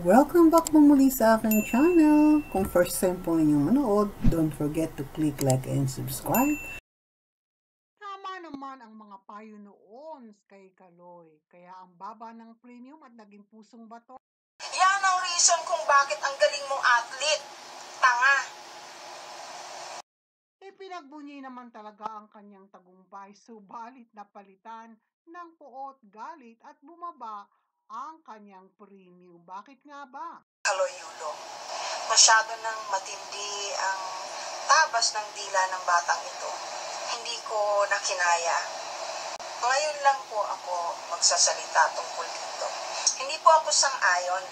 Welcome back po muli sa aking channel. Kung first time po ninyong manood, don't forget to click like and subscribe. Tama naman ang mga payo noon kay Kaloy. Kaya ang baba ng premium at naging pusong bato. Yan ang reason kung bakit ang galing mong athlete. Tanga. Ipinagbunyi naman talaga ang kanyang tagumpay, subalit napalitan ng puot, galit at bumaba ang kanyang premium. Bakit nga ba? Kaloy Yulo, masyado nang matindi ang tabas ng dila ng batang ito. Hindi ko nakinaya. Ngayon lang po ako magsasalita tungkol dito. Hindi po ako sang-ayon.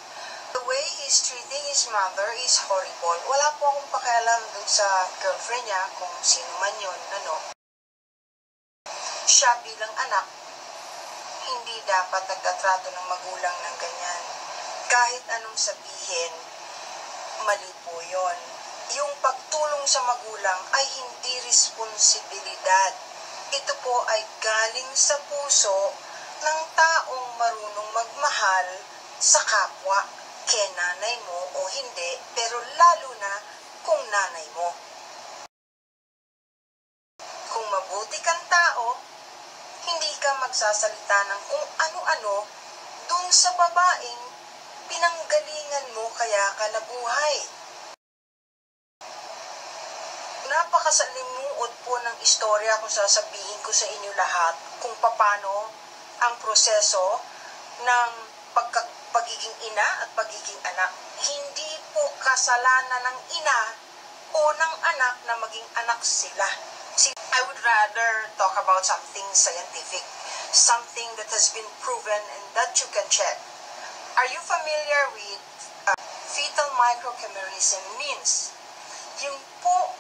The way he's treating his mother is horrible. Wala po akong pakialam dun sa girlfriend niya, kung sino man yun, Siya bilang anak, hindi dapat nagtatrato ng magulang ng ganyan. Kahit anong sabihin, mali po yun. Yung pagtulong sa magulang ay hindi responsibilidad. Ito po ay galing sa puso ng taong marunong magmahal sa kapwa, kay nanay mo o hindi, pero lalo na kung nanay mo. Kung mabuti kang tao, hindi ka magsasalita ng kung ano-ano dun sa babaeng pinanggalingan mo kaya ka nabuhay. Napakasalimuot po ng istorya kung sasabihin ko sa inyo lahat kung paano ang proseso ng pagiging ina at pagiging anak. Hindi po kasalanan ng ina o ng anak na maging anak sila. I would rather talk about something scientific, something that has been proven and that you can check. Are you familiar with fetal microchimerism? Means, yun po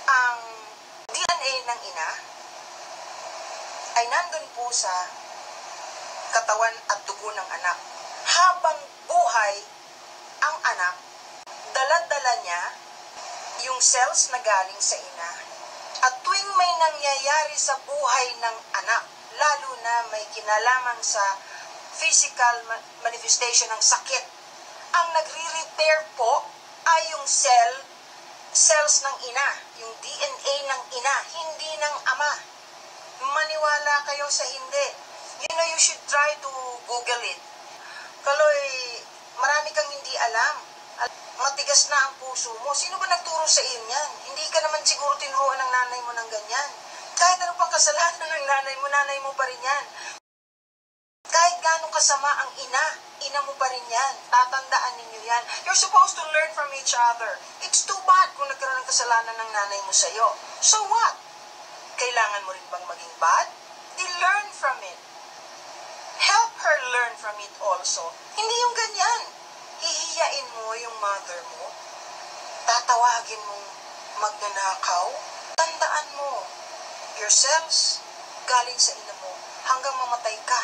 ang DNA ng ina ay nandun po sa katawan at dugo ng anak. Habang buhay ang anak, dala-dala niya yung cells na galing sa ina. At tuwing may nangyayari sa buhay ng anak, lalo na may kinalaman sa physical manifestation ng sakit, ang nagre-repair po ay yung cells ng ina, yung DNA ng ina, hindi ng ama. Maniwala kayo sa hindi. You should try to Google it. Kaloy, marami kang hindi alam. Matigas na ang puso mo. Sino ba nagturo sa iyo yan? Hindi ka naman siguro tinuruan ng nanay mo ng ganyan. Kahit ano pang kasalanan ng nanay mo pa rin yan. Kahit gano'ng kasama ang ina mo pa rin yan. Tatandaan ninyo yan. You're supposed to learn from each other. It's too bad kung nagkaroon ng kasalanan ng nanay mo sa'yo. So what? Kailangan mo rin bang maging bad? They learn from it. Help her learn from it also. Hindi yung ganyan. Hihiyain mo yung mother mo. Tatawagin mong magnanakaw. Tandaan mo, your cells galing sa ina mo hanggang mamatay ka.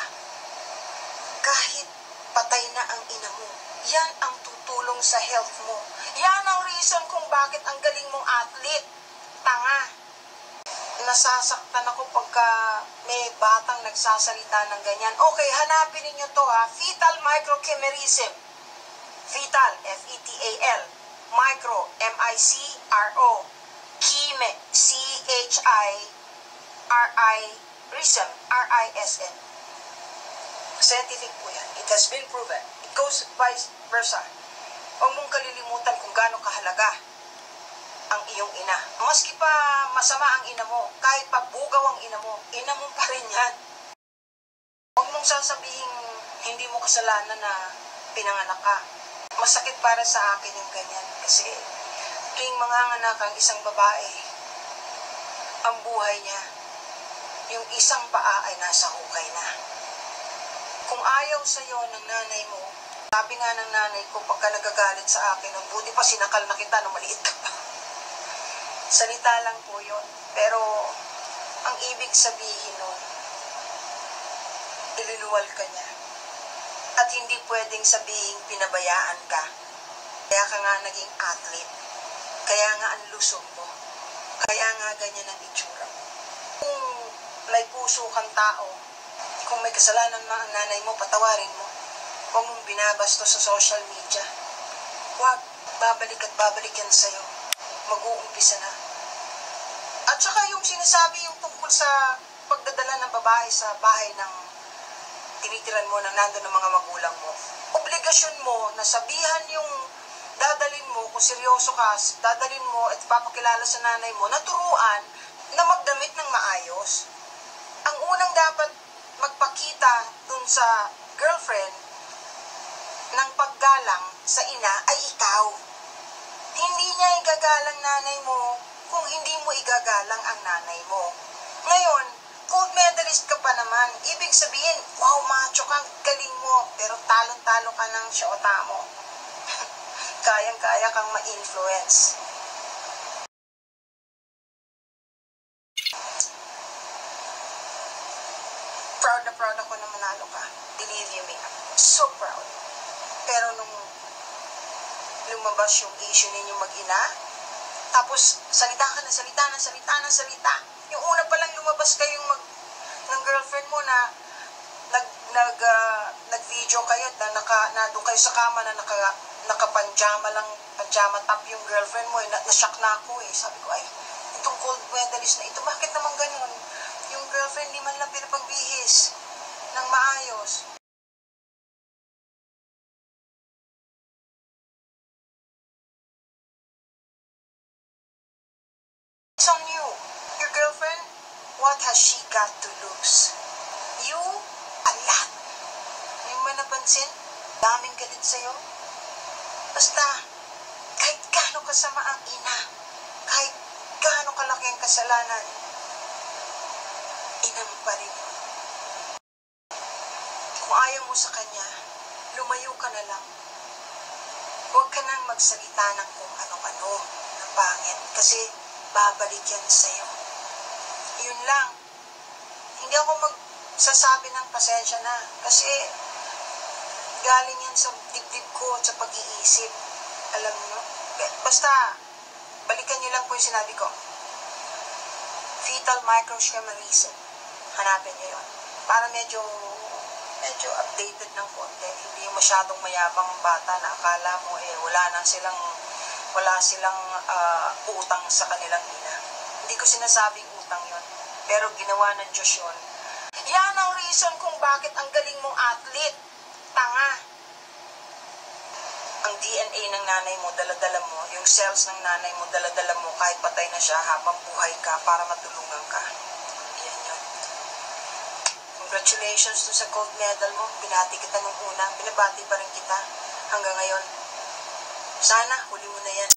Kahit patay na ang ina mo, yan ang tutulong sa health mo. Yan ang reason kung bakit ang galing mong athlete. Tanga. Nasasaktan ako pagka may batang nagsasalita ng ganyan. Okay, hanapin ninyo to fetal microchimerism. Fetal, F-E-T-A-L. Micro, M-I-C-R-O. Chime, C-H-I-R-I-rism, R-I-S-M. Scientific po yan. It has been proven. It goes vice versa. Huwag mong kalilimutan kung gaano kahalaga ang iyong ina. Maski pa masama ang ina mo, kahit pa bugaw ang ina mo pa rin yan. Huwag mong sasabihin hindi mo kasalanan na pinanganak ka. Masakit para sa akin yung ganyan. Kasi tuwing manganganak ang isang babae, ang buhay niya, yung isang paa ay nasa hukay na. Kung ayaw sa'yo ng nanay mo, sabi nga ng nanay ko pagka nagagalit sa akin, ang buti pa sinakal na kita nung maliit ka pa. Salita lang po yun. Pero ang ibig sabihin nun, ilinuwal ka niya. At hindi pwedeng sabihin pinabayaan ka. Kaya ka nga naging athlete. Kaya nga ang lusog mo. Kaya nga ganyan ang itsura mo. Kung may puso kang tao, kung may kasalanan ang nanay mo, patawarin mo. Huwag mong binabasto sa social media. Huwag, babalik at babalik yan sa'yo. Mag-uumpisa na. At saka yung sinasabi yung tungkol sa pagdadala ng babae sa bahay ng tinitiran mo nang nandun ng mga magulang mo. Obligasyon mo na sabihan yung dadalin mo, kung seryoso ka, dadalin mo at papakilala sa nanay mo, naturuan na magdamit ng maayos. Ang unang dapat magpakita dun sa girlfriend ng paggalang sa ina ay ikaw. Hindi niya igagalang nanay mo kung hindi mo igagalang ang nanay mo. Ngayon, gold medalist ka pa naman. Ibig sabihin, wow, macho kang galing mo, pero talon-talo ka ng syota mo. Kayang-kaya kang ma-influence. Proud ako na manalo ka. Believe you me. So proud. Pero nung lumabas yung issue ninyo mag-ina, tapos salita ka na salita. Yung una pa lang lumabas kayong ng girlfriend mo na nag-video kayo na doon kayo sa kama na naka-panjama lang, pajama top yung girlfriend mo. Na-shock na ako eh. Sabi ko, ay, itong gold medalist na ito, bakit naman ganun? Yung girlfriend di man lang pinapagbihis ng maayos. It's on you. Your girlfriend, what has she got to lose? You, a lot. Hindi mo napansin? Daming galit sa'yo. Basta, kahit gaano kasama ang ina, kahit gaano kalaki ang kasalanan, ina mo pa rin yun. Kung ayaw mo sa kanya, lumayo ka na lang. Huwag ka nang magsalita ng kung ano-ano ng pangit kasi babalik yan sa'yo. Yun lang. Hindi ako magsasabi ng pasensya na kasi galing yan sa dibdib ko at sa pag-iisip. Alam mo? Basta, balikan niyo lang po yung sinabi ko. Fetal microschemarism. Hanapin niyo yun. Para medyo updated ng konti. Hindi masyadong mayabang ang bata na akala mo wala silang utang sa kanilang ina. Hindi ko sinasabing utang yon, pero ginawa ng Diyos yun. Yan ang reason kung bakit ang galing mong athlete. Tanga. Ang DNA ng nanay mo, dala-dala mo. Yung cells ng nanay mo, dala-dala mo kahit patay na siya habang buhay ka para matulungan ka. Yan yun. Congratulations to sa gold medal mo. Binati kita nung una. Binabati pa rin kita hanggang ngayon. Sana, huli mo na yan.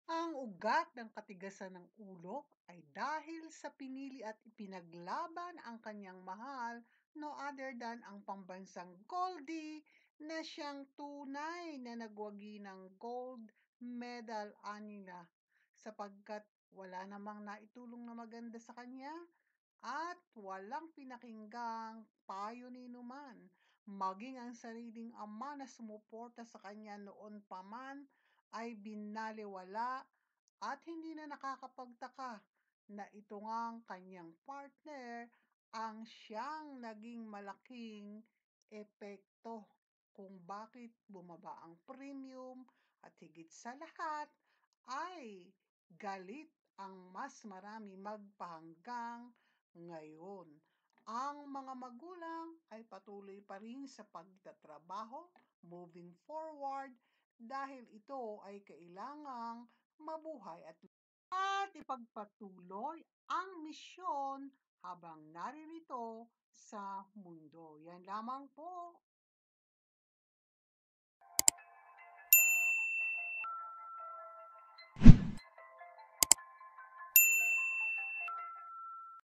Ang ugat ng katigasan ng ulo ay dahil sa pinili at ipinaglaban ang kanyang mahal, no other than ang pambansang Goldie na siyang tunay na nagwagi ng gold medal anila sapagkat wala namang naitulong na maganda sa kanya at walang pinakinggang payo ni numan, maging ang sariling ama na sumuporta sa kanya noon pa man ay binaliwala at hindi na nakakapagtaka na ito ngang kanyang partner ang siyang naging malaking epekto kung bakit bumaba ang premium at higit sa lahat ay galit ang mas marami magpahanggang ngayon. Ang mga magulang ay patuloy pa rin sa pagtatrabaho moving forward dahil ito ay kailangang mabuhay at ipagpatuloy ang misyon habang naririto sa mundo. Yan lamang po.